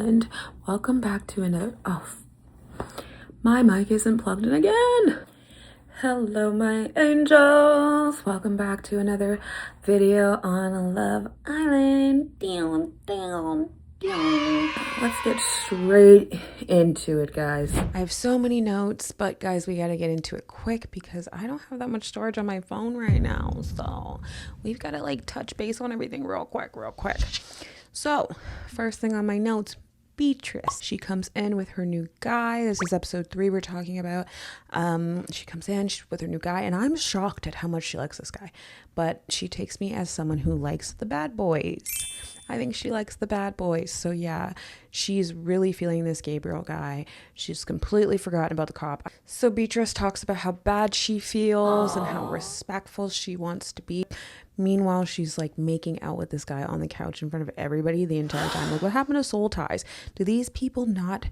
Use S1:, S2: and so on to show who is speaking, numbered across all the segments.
S1: And welcome back to another, my mic isn't plugged in again. Hello, my angels. Welcome back to another video on Love Island. Let's get straight into it, guys. I have so many notes, but guys, we gotta get into it quick because I don't have that much storage on my phone right now. So we've got to like touch base on everything real quick. So first thing on my notes, Beatriz. She comes in with her new guy. This is episode 3 we're talking about. She comes in with her new guy, and I'm shocked at how much she likes this guy. But she takes me as someone who likes the bad boys. I think she likes the bad boys. So yeah, she's really feeling this Gabriel guy. She's completely forgotten about the cop. So Beatriz talks about how bad she feels and how respectful she wants to be. Meanwhile, she's like making out with this guy on the couch in front of everybody the entire time. Like, what happened to soul ties? Do these people not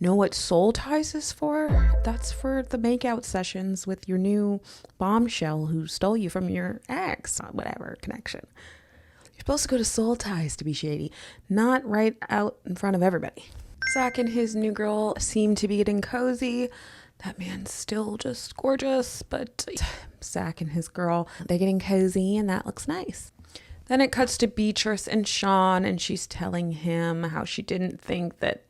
S1: know what soul ties is for? That's for the makeout sessions with your new bombshell who stole you from your ex, whatever connection. You're supposed to go to soul ties to be shady, not right out in front of everybody. Zach and his new girl seem to be getting cozy. That man's still just gorgeous, but Zach and his girl, they're getting cozy and that looks nice. Then it cuts to Beatriz and Sean, and she's telling him how she didn't think that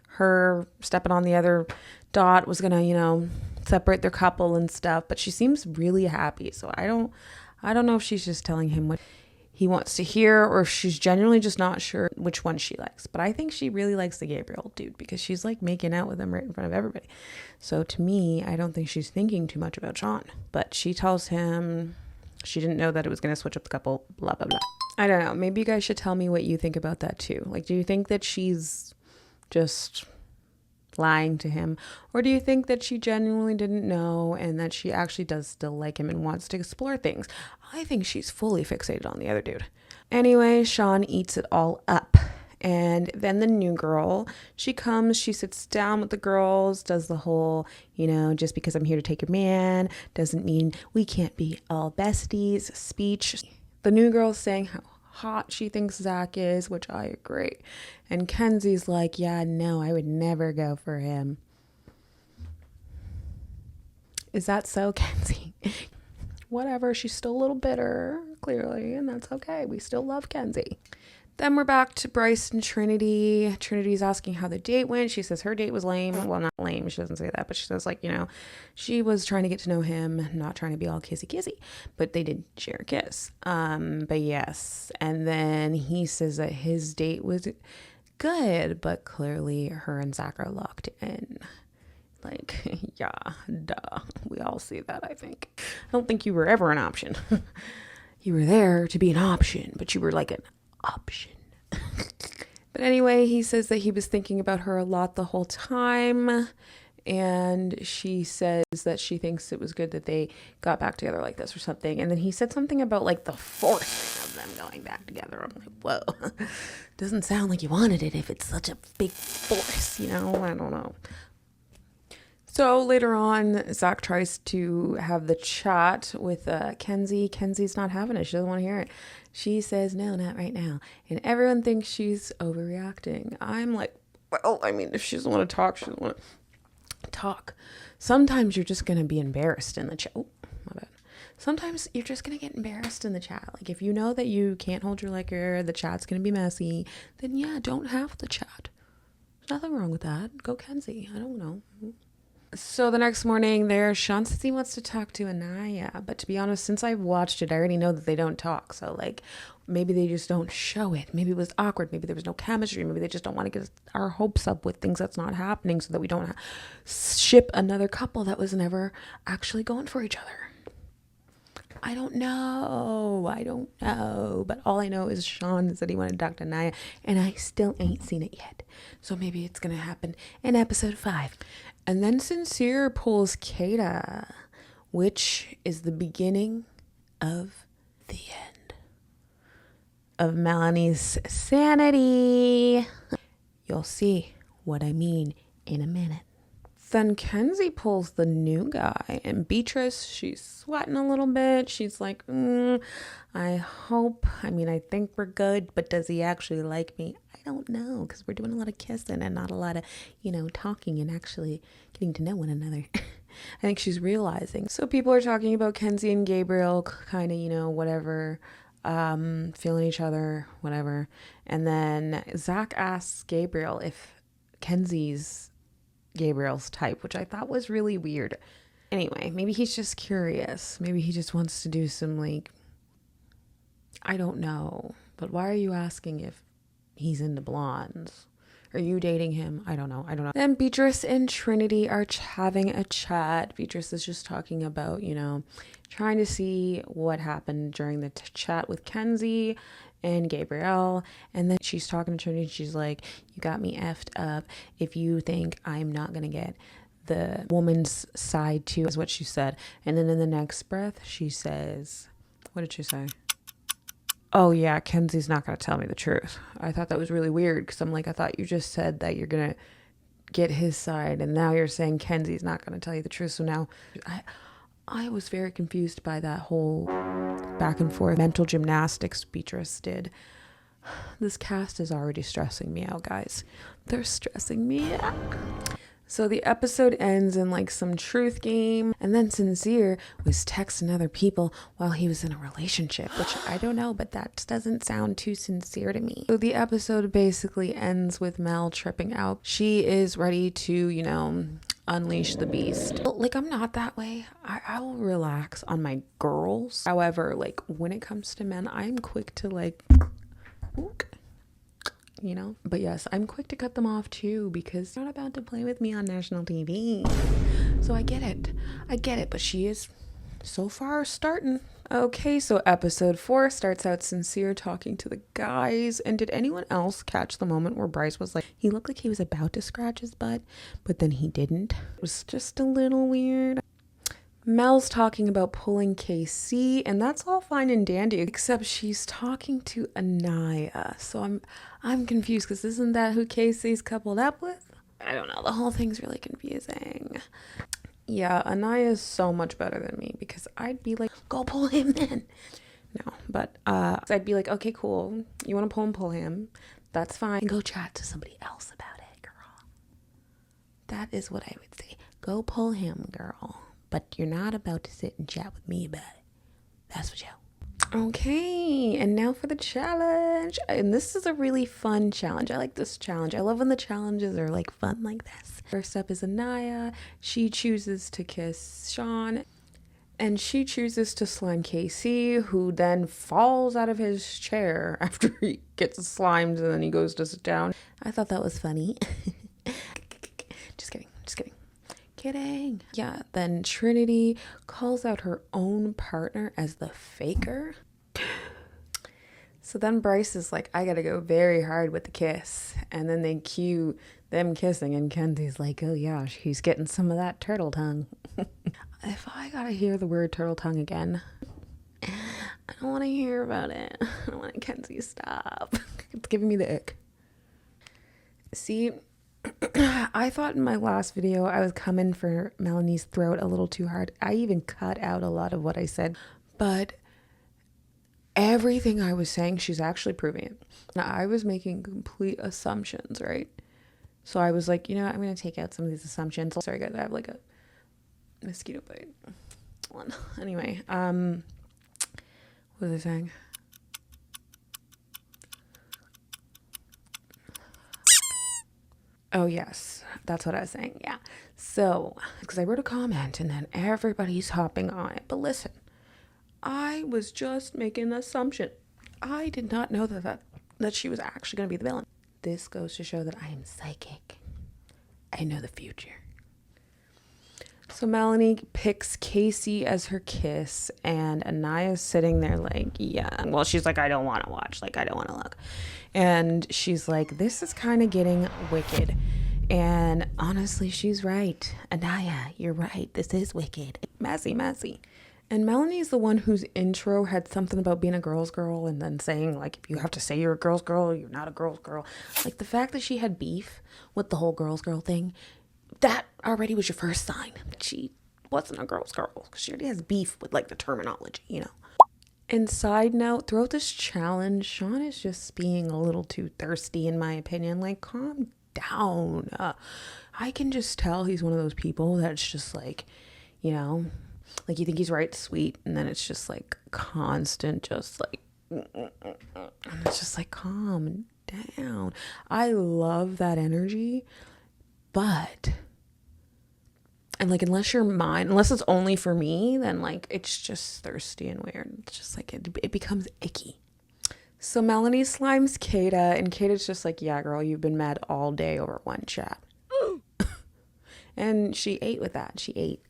S1: her stepping on the other dot was gonna, separate their couple and stuff, but she seems really happy. So I don't know if she's just telling him what he wants to hear or if she's genuinely just not sure which one she likes. But I think she really likes the Gabriel dude because she's like making out with him right in front of everybody. So to me, I don't think she's thinking too much about Sean. But she tells him she didn't know that it was going to switch up the couple, blah, blah, blah. I don't know. Maybe you guys should tell me what you think about that too. Like, do you think that she's just lying to him, or do you think that she genuinely didn't know and that she actually does still like him and wants to explore things? I think she's fully fixated on the other dude. Anyway, Sean eats it all up, and then the new girl, she comes, she sits down with the girls, does the whole, just because I'm here to take your man doesn't mean we can't be all besties speech. The new girl's saying how hot she thinks Zach is, which I agree. And Kenzie's like, yeah, no, I would never go for him. Is that so, Kenzie? Whatever, she's still a little bitter, clearly, and that's okay. We still love Kenzie. Then we're back to Bryce and Trinity. Trinity's asking how the date went. She says her date was lame. Well, not lame. She doesn't say that, but she says, she was trying to get to know him, not trying to be all kissy. But they did share a kiss. But yes. And then he says that his date was good, but clearly her and Zach are locked in. Yeah, duh. We all see that, I think. I don't think you were ever an option. You were there to be an option, but you were like an option. But anyway, he says that he was thinking about her a lot the whole time, and she says that she thinks it was good that they got back together like this or something. And then he said something about the force of them going back together. I'm like, whoa, doesn't sound like you wanted it if it's such a big force, I don't know. So later on, Zach tries to have the chat with Kenzie. Kenzie's not having it. She doesn't want to hear it. She says, no, not right now. And everyone thinks she's overreacting. I'm like, well, if she doesn't want to talk, she doesn't want to talk. Sometimes you're just going to be embarrassed in the chat. Oh, my bad. Sometimes you're just going to get embarrassed in the chat. If you know that you can't hold your liquor, the chat's going to be messy, then yeah, don't have the chat. There's nothing wrong with that. Go Kenzie. I don't know. So the next morning Sean says he wants to talk to Anaya. But to be honest, since I've watched it, I already know that they don't talk. So maybe they just don't show it. Maybe it was awkward. Maybe there was no chemistry. Maybe they just don't want to get our hopes up with things that's not happening so that we don't ship another couple that was never actually going for each other. I don't know. But all I know is Sean said he wanted to talk to Anaya, and I still ain't seen it yet. So maybe it's going to happen in episode 5. And then Sincere pulls Kata, which is the beginning of the end of Melanie's sanity. You'll see what I mean in a minute. Then Kenzie pulls the new guy, and Beatrice, she's sweating a little bit. She's like, I think we're good, but does he actually like me? I don't know, because we're doing a lot of kissing and not a lot of, talking and actually getting to know one another. I think she's realizing. So people are talking about Kenzie and Gabriel kind of, whatever, feeling each other, whatever. And then Zach asks Gabriel if Kenzie's Gabriel's type, which I thought was really weird. Anyway, maybe he's just curious. Maybe he just wants to do some, I don't know. But why are you asking if he's into blondes? Are you dating him? I don't know. Then Beatrice and Trinity are having a chat. Beatrice is just talking about, trying to see what happened during the chat with Kenzie and Gabriel. And then she's talking to Trinity. She's like, you got me effed up if you think I'm not going to get the woman's side too, is what she said. And then in the next breath, she says, what did she say? Oh yeah, Kenzie's not going to tell me the truth. I thought that was really weird because I'm like, I thought you just said that you're going to get his side, and now you're saying Kenzie's not going to tell you the truth. So now I was very confused by that whole back and forth mental gymnastics Beatrice did. This cast is already stressing me out, guys. They're stressing me out. So the episode ends in some truth game, and then Sincere was texting other people while he was in a relationship, which I don't know, but that doesn't sound too sincere to me. So the episode basically ends with Mel tripping out. She is ready to, unleash the beast. I'm not that way. I will relax on my girls. However, when it comes to men, I'm quick to but yes, I'm quick to cut them off too, because they're not about to play with me on national TV. So I get it, but she is so far starting. Okay, so episode 4 starts out Sincere talking to the guys. And did anyone else catch the moment where Bryce was like, he looked like he was about to scratch his butt, but then he didn't? It was just a little weird. Mel's talking about pulling KC, and that's all fine and dandy, except she's talking to Anaya. So I'm confused, because isn't that who KC's coupled up with? I don't know. The whole thing's really confusing. Yeah, Anaya is so much better than me, because I'd be like, go pull him then. No, but I'd be like, okay, cool. You want to pull him. That's fine. And go chat to somebody else about it, girl. That is what I would say. Go pull him, girl. But you're not about to sit and chat with me about it. That's for sure. Okay, and now for the challenge. And this is a really fun challenge. I like this challenge. I love when the challenges are fun like this. First up is Anaya. She chooses to kiss Sean. And she chooses to slime KC, who then falls out of his chair after he gets slimed, and then he goes to sit down. I thought that was funny. Just kidding. Yeah, then Trinity calls out her own partner as the faker. So then Bryce is like, I gotta go very hard with the kiss. And then they cue them kissing, and Kenzie's like, oh yeah, he's getting some of that turtle tongue. If I gotta hear the word turtle tongue again, I don't want to hear about it. I don't want Kenzie stop. It's giving me the ick. See, I thought in my last video I was coming for Melanie's throat a little too hard. I even cut out a lot of what I said, but everything I was saying, she's actually proving it. Now, I was making complete assumptions, right? So I was like, I'm going to take out some of these assumptions. Sorry guys, I have a mosquito bite. Anyway, what was I saying? Oh, yes. That's what I was saying. Yeah. So, because I wrote a comment and then everybody's hopping on it. But listen, I was just making an assumption. I did not know that she was actually going to be the villain. This goes to show that I am psychic. I know the future. So Melanie picks Casey as her kiss, and Anaya's sitting there yeah. Well, she's like, I don't want to watch. I don't want to look. And she's like, this is kind of getting wicked. And honestly, she's right. Anaya, you're right. This is wicked. Messy. And Melanie's the one whose intro had something about being a girl's girl, and then saying, if you have to say you're a girl's girl, you're not a girl's girl. The fact that she had beef with the whole girl's girl thing that already was your first sign that she wasn't a girl's girl, because she already has beef with like the terminology, you know. And side note, throughout this challenge, Sean is just being a little too thirsty, in my opinion. Like, calm down. I can just tell he's one of those people that's just like, you know, like you think he's right sweet, and then it's just like constant, just like, and it's just like, calm down. I love that energy, but, and like, unless you're mine, unless it's only for me, then like it's just thirsty and weird. It's just like it becomes icky. So Melanie slimes Kata, and Kata's just like, yeah, girl, you've been mad all day over one chat. And she ate with that. She ate,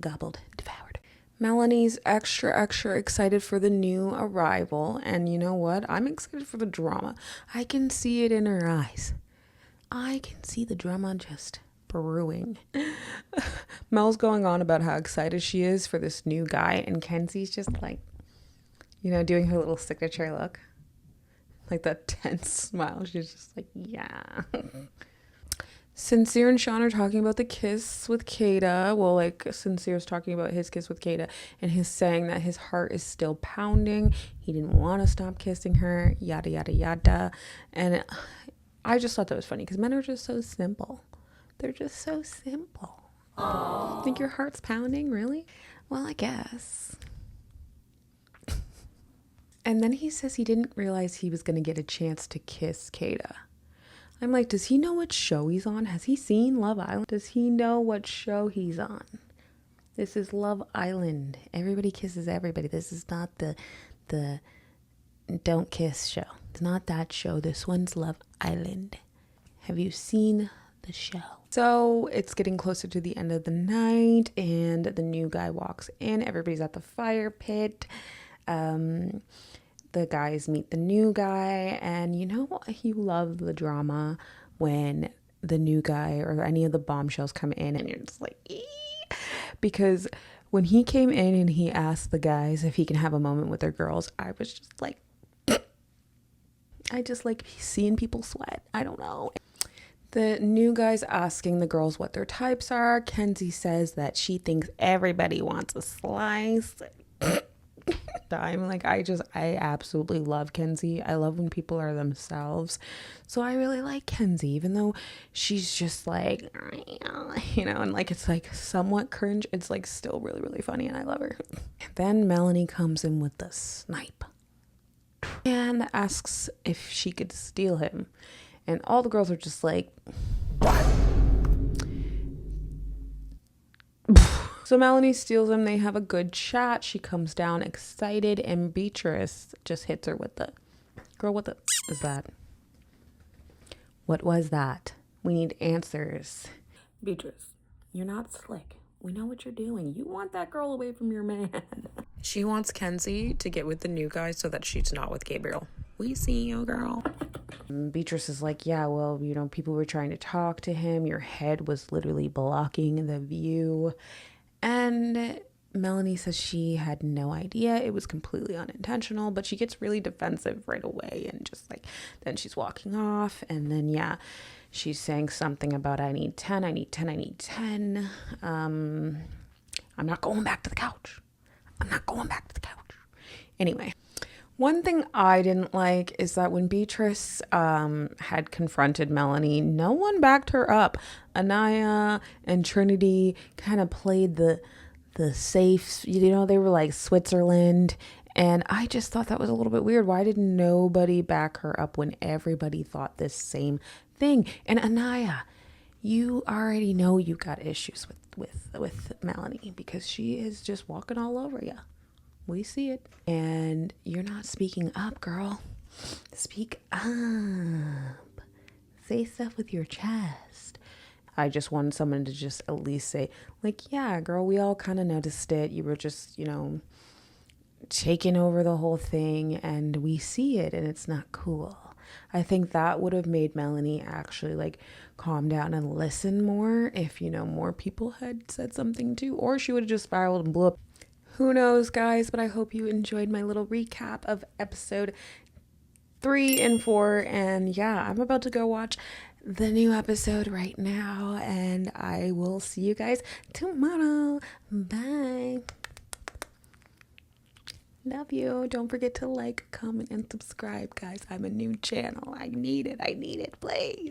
S1: gobbled, devoured. Melanie's extra excited for the new arrival, and you know what? I'm excited for the drama. I can see it in her eyes. I can see the drama just brewing. Mel's going on about how excited she is for this new guy, and Kenzie's just like, you know, doing her little signature look, like that tense smile. She's just like, yeah. Sincere and Sean are talking about the kiss with Kata. Well, like, Sincere's talking about his kiss with Kata, and he's saying that his heart is still pounding. He didn't want to stop kissing her, yada, yada, yada. And I just thought that was funny, because men are just so simple. They're just so simple. Aww. Think your heart's pounding? Really? Well, I guess. And then he says he didn't realize he was going to get a chance to kiss Kata. I'm like, does he know what show he's on? Has he seen Love Island? Does he know what show he's on? This is Love Island. Everybody kisses everybody. This is not the Don't Kiss show. It's not that show. This one's Love Island. Have you seen the show? So it's getting closer to the end of the night, and the new guy walks in. Everybody's at the fire pit. The guys meet the new guy, and you know, you love the drama when the new guy or any of the bombshells come in, and you're just like, ee! Because when he came in and he asked the guys if he can have a moment with their girls, I was just like, I just like seeing people sweat. I don't know. The new guy's asking the girls what their types are. Kenzie says that she thinks everybody wants a slice. I'm like, I absolutely love Kenzie. I love when people are themselves. So I really like Kenzie, even though she's just like, you know, and like, it's like somewhat cringe. It's like still really, really funny, and I love her. Then Melanie comes in with the snipe and asks if she could steal him. And all the girls are just like, what? So Melanie steals him. They have a good chat. She comes down excited, and Beatriz just hits her with the, girl, what the is that? What was that? We need answers. Beatriz, you're not slick. We know what you're doing. You want that girl away from your man. She wants Kenzie to get with the new guy so that she's not with Gabriel. We see you, girl. Beatriz is like, yeah, well, you know, people were trying to talk to him. Your head was literally blocking the view. And Melanie says she had no idea. It was completely unintentional, but she gets really defensive right away, and just like, then she's walking off, and then, yeah, she's saying something about, I need 10, I need 10, I need 10. I'm not going back to the couch. I'm not going back to the couch. Anyway, one thing I didn't like is that when Beatriz had confronted Melanie, no one backed her up. Anaya and Trinity kind of played the safe, you know, they were like Switzerland. And I just thought that was a little bit weird. Why did nobody back her up when everybody thought this same thing? And Anaya, you already know you got issues with Melanie, because she is just walking all over you. We see it. And you're not speaking up, girl. Speak up. Say stuff with your chest. I just wanted someone to just at least say, like, yeah, girl, we all kind of noticed it. You were just, you know, taking over the whole thing, and we see it, and it's not cool. I think that would have made Melanie actually like calm down and listen more if, you know, more people had said something too, or she would have just spiraled and blew up. Who knows, guys, but I hope you enjoyed my little recap of episode 3 and 4. And yeah, I'm about to go watch the new episode right now, and I will see you guys tomorrow. Bye. Love you. Don't forget to like, comment, and subscribe, guys. I'm a new channel. I need it, please.